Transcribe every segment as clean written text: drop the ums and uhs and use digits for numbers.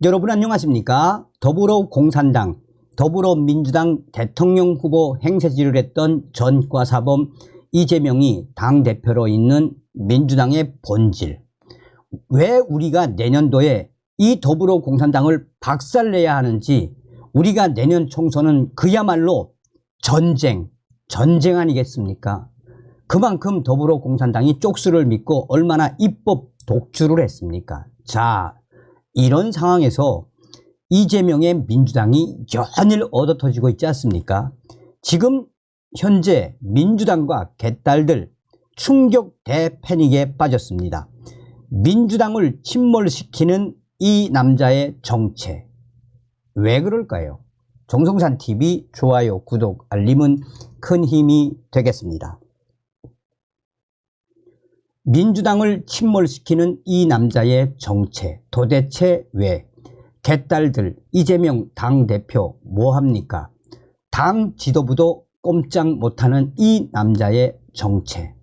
여러분 안녕하십니까? 더불어공산당, 더불어민주당 대통령 후보 행세지를 했던 전과사범 이재명이 당대표로 있는 민주당의 본질. 왜 우리가 내년도에 이 더불어공산당을 박살내야 하는지, 우리가 내년 총선은 그야말로 전쟁 아니겠습니까? 그만큼 더불어공산당이 쪽수를 믿고 얼마나 입법 독주를 했습니까? 자, 이런 상황에서 이재명의 민주당이 연일 얻어터지고 있지 않습니까? 지금 현재 민주당과 개딸들 충격 대패닉에 빠졌습니다. 민주당을 침몰시키는 이 남자의 정체. 왜 그럴까요? 정성산TV 좋아요, 구독, 알림은 큰 힘이 되겠습니다. 민주당을 침몰시키는 이 남자의 정체, 도대체 왜? 개딸들, 이재명 당대표 뭐합니까? 당 지도부도 꼼짝 못하는 이 남자의 정체.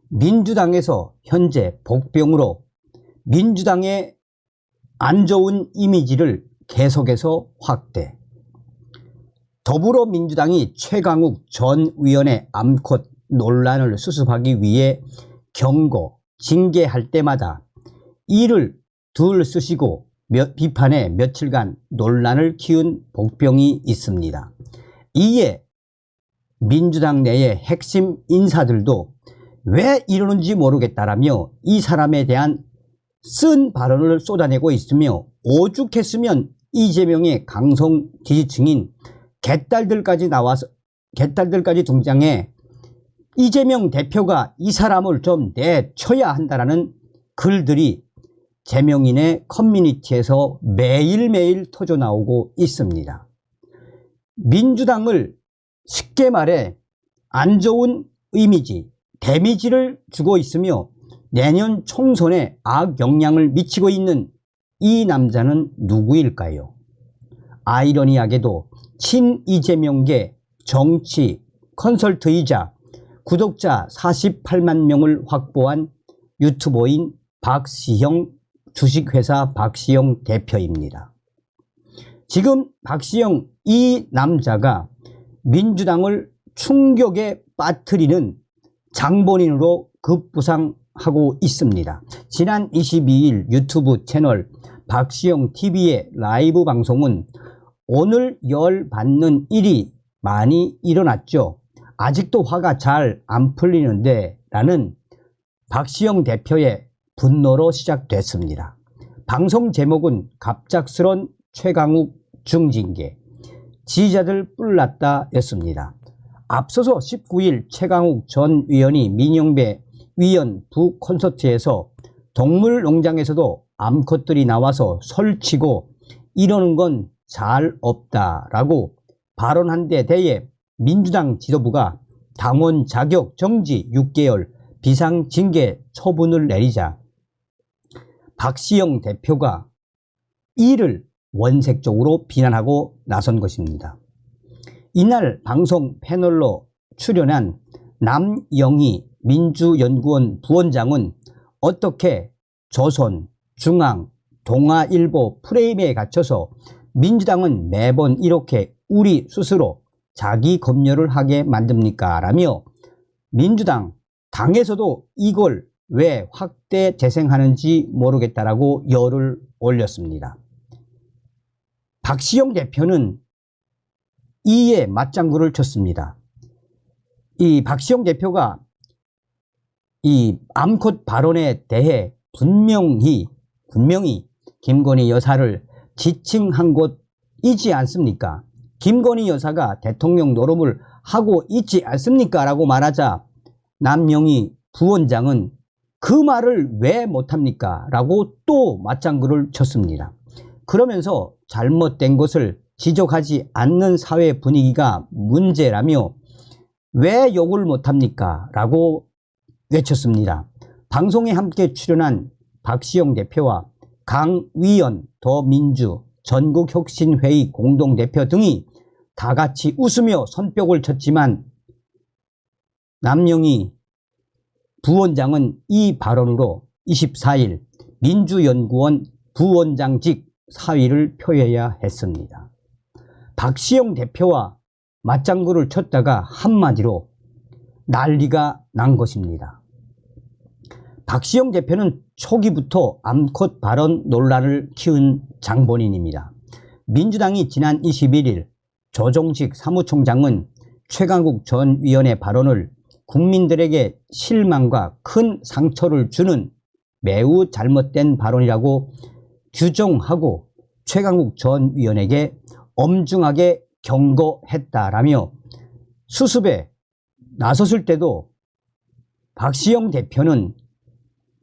민주당에서 현재 복병으로 민주당의 안 좋은 이미지를 계속해서 확대. 더불어민주당이 최강욱 전 의원의 암컷 논란을 수습하기 위해 경고, 징계할 때마다 이를 둘 쓰시고 비판에 며칠간 논란을 키운 복병이 있습니다. 이에 민주당 내의 핵심 인사들도 왜 이러는지 모르겠다라며 이 사람에 대한 쓴 발언을 쏟아내고 있으며, 오죽했으면 이재명의 강성 지지층인 개딸들까지 등장해 이재명 대표가 이 사람을 좀 내쳐야 한다라는 글들이 재명인의 커뮤니티에서 매일매일 터져나오고 있습니다. 민주당을 쉽게 말해 안 좋은 이미지, 데미지를 주고 있으며 내년 총선에 악영향을 미치고 있는 이 남자는 누구일까요? 아이러니하게도 친이재명계 정치 컨설트이자 구독자 48만 명을 확보한 유튜버인 박시영, 주식회사 박시영 대표입니다. 지금 박시영 이 남자가 민주당을 충격에 빠뜨리는 장본인으로 급부상하고 있습니다. 지난 22일 유튜브 채널 박시영TV의 라이브 방송은 오늘 열받는 일이 많이 일어났죠. 아직도 화가 잘 안 풀리는데 라는 박시영 대표의 분노로 시작됐습니다. 방송 제목은 갑작스런 최강욱 중징계, 지지자들 뿔났다 였습니다. 앞서서 19일 최강욱 전 의원이 민영배 위원 부 콘서트에서 동물농장에서도 암컷들이 나와서 설치고 이러는 건 잘 없다라고 발언한 데 대해 민주당 지도부가 당원 자격 정지 6개월 비상징계 처분을 내리자 박시영 대표가 이를 원색적으로 비난하고 나선 것입니다. 이날 방송 패널로 출연한 남영희 민주연구원 부원장은 어떻게 조선, 중앙, 동아일보 프레임에 갇혀서 민주당은 매번 이렇게 우리 스스로 자기 검열을 하게 만듭니까? 라며 민주당 당에서도 이걸 왜 확대 재생하는지 모르겠다라고 열을 올렸습니다. 박시영 대표는 이에 맞장구를 쳤습니다. 이 박시영 대표가 이 암컷 발언에 대해 분명히 김건희 여사를 지칭한 곳이지 않습니까? 김건희 여사가 대통령 노름을 하고 있지 않습니까? 라고 말하자 남영희 부원장은 그 말을 왜 못합니까? 라고 또 맞장구를 쳤습니다. 그러면서 잘못된 것을 지적하지 않는 사회 분위기가 문제라며 왜 욕을 못합니까? 라고 외쳤습니다. 방송에 함께 출연한 박시영 대표와 강위원 더민주 전국혁신회의 공동대표 등이 다 같이 웃으며 손뼉을 쳤지만 남영희 부원장은 이 발언으로 24일 민주연구원 부원장직 사의를 표해야 했습니다. 박시영 대표와 맞장구를 쳤다가 한마디로 난리가 난 것입니다. 박시영 대표는 초기부터 암컷 발언 논란을 키운 장본인입니다. 민주당이 지난 21일 조정식 사무총장은 최강욱 전 위원의 발언을 국민들에게 실망과 큰 상처를 주는 매우 잘못된 발언이라고 규정하고 최강욱 전 위원에게 엄중하게 경고했다라며 수습에 나섰을 때도 박시영 대표는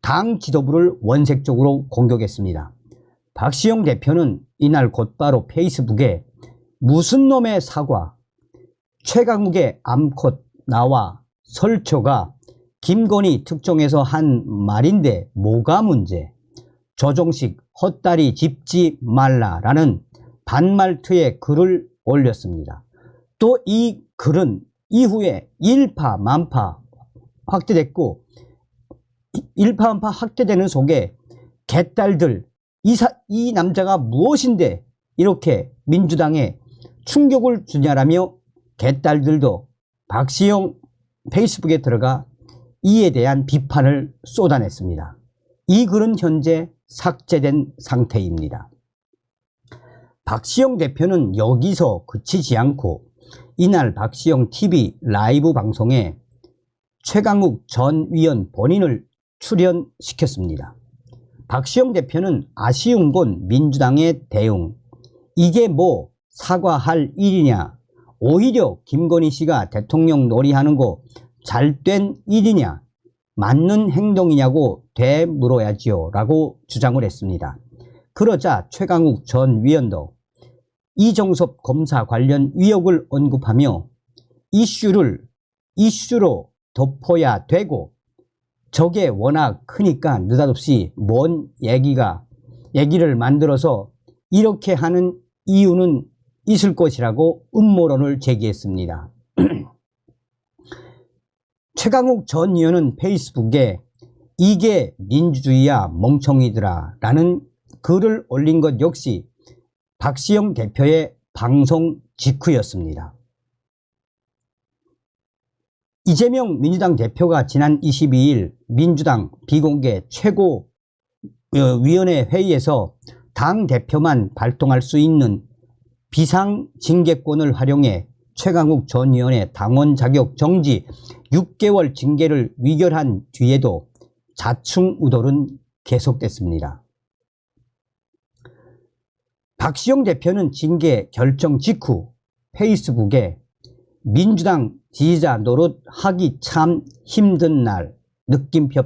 당 지도부를 원색적으로 공격했습니다. 박시영 대표는 이날 곧바로 페이스북에 무슨 놈의 사과, 최강욱의 암컷 나와 설초가 김건희 특종에서 한 말인데 뭐가 문제, 조정식 헛다리 짚지 말라라는 반말투의 글을 올렸습니다. 또 이 글은 이후에 일파만파 확대됐고 일파만파 확대되는 속에 개딸들 이 남자가 무엇인데 이렇게 민주당에 충격을 주냐라며 개딸들도 박시영 페이스북에 들어가 이에 대한 비판을 쏟아냈습니다. 이 글은 현재 삭제된 상태입니다. 박시영 대표는 여기서 그치지 않고 이날 박시영 TV 라이브 방송에 최강욱 전 위원 본인을 출연시켰습니다. 박시영 대표는 아쉬운 건 민주당의 대응, 이게 뭐 사과할 일이냐, 오히려 김건희 씨가 대통령 놀이하는 거 잘된 일이냐, 맞는 행동이냐고 되물어야지요 라고 주장을 했습니다. 그러자 최강욱 전 위원도 이정섭 검사 관련 의혹을 언급하며 이슈로 덮어야 되고 저게 워낙 크니까 느닷없이 뭔 얘기를 만들어서 이렇게 하는 이유는 있을 것이라고 음모론을 제기했습니다. 최강욱 전 의원은 페이스북에 이게 민주주의야 멍청이들아 라는 글을 올린 것 역시 박시영 대표의 방송 직후였습니다. 이재명 민주당 대표가 지난 22일 민주당 비공개 최고위원회 회의에서 당 대표만 발동할 수 있는 비상징계권을 활용해 최강욱 전 의원의 당원 자격 정지 6개월 징계를 의결한 뒤에도 자충우돌은 계속됐습니다. 박시영 대표는 징계 결정 직후 페이스북에 민주당 지지자 노릇 하기 참 힘든 날 느낌표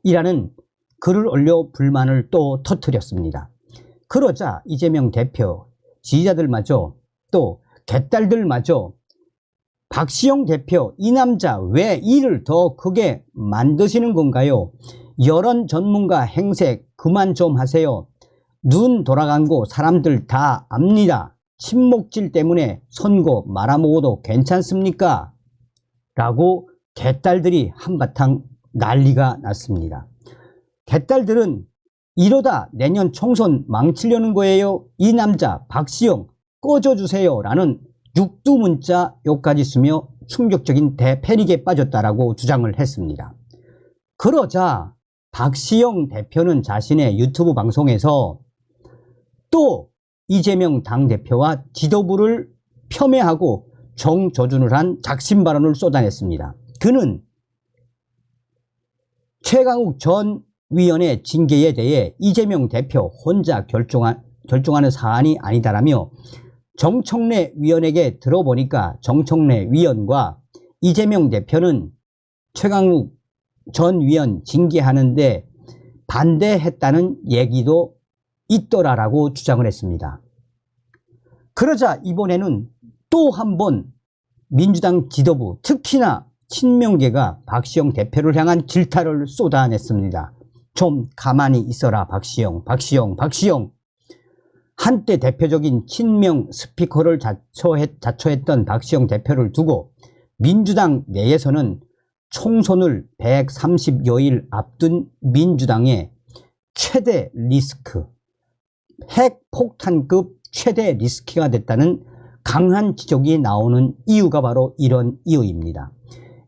이라는 글을 올려 불만을 또 터뜨렸습니다. 그러자 이재명 대표 지지자들마저 또 개딸들마저 박시영 대표 이 남자 왜 일을 더 크게 만드시는 건가요? 여론 전문가 행세 그만 좀 하세요. 눈 돌아간 거 사람들 다 압니다. 친목질 때문에 선거 말아먹어도 괜찮습니까? 라고 개딸들이 한바탕 난리가 났습니다. 개딸들은 이러다 내년 총선 망치려는 거예요. 이 남자 박시영 꺼져주세요 라는 육두문자 욕까지 쓰며 충격적인 대패닉에 빠졌다라고 주장을 했습니다. 그러자 박시영 대표는 자신의 유튜브 방송에서 또 이재명 당대표와 지도부를 폄훼하고 정조준을 한 작심 발언을 쏟아냈습니다. 그는 최강욱 전 위원의 징계에 대해 이재명 대표 혼자 결정하는 사안이 아니다라며 정청래 위원에게 들어보니까 정청래 위원과 이재명 대표는 최강욱 전 위원 징계하는데 반대했다는 얘기도 있더라라고 주장을 했습니다. 그러자 이번에는 또 한 번 민주당 지도부 특히나 친명계가 박시영 대표를 향한 질타를 쏟아냈습니다. 좀 가만히 있어라 박시영. 한때 대표적인 친명 스피커를 자처했던 박시영 대표를 두고 민주당 내에서는 총선을 130여일 앞둔 민주당의 최대 리스크, 핵폭탄급 최대 리스크가 됐다는 강한 지적이 나오는 이유가 바로 이런 이유입니다.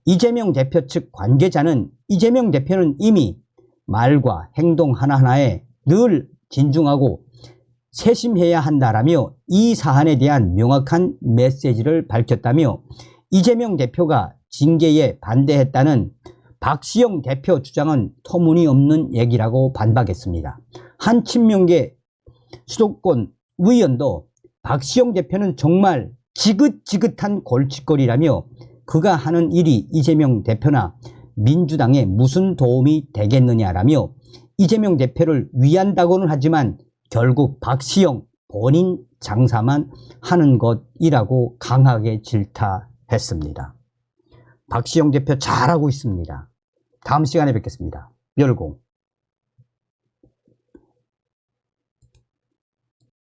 이재명 대표 측 관계자는 이재명 대표는 이미 말과 행동 하나하나에 늘 진중하고 세심해야 한다라며 이 사안에 대한 명확한 메시지를 밝혔다며 이재명 대표가 징계에 반대했다는 박시영 대표 주장은 터무니없는 얘기라고 반박했습니다. 한 친명계 수도권 의원도 박시영 대표는 정말 지긋지긋한 골칫거리라며 그가 하는 일이 이재명 대표나 민주당에 무슨 도움이 되겠느냐라며 이재명 대표를 위한다고는 하지만 결국 박시영 본인 장사만 하는 것이라고 강하게 질타했습니다. 박시영 대표 잘하고 있습니다. 다음 시간에 뵙겠습니다. 멸공.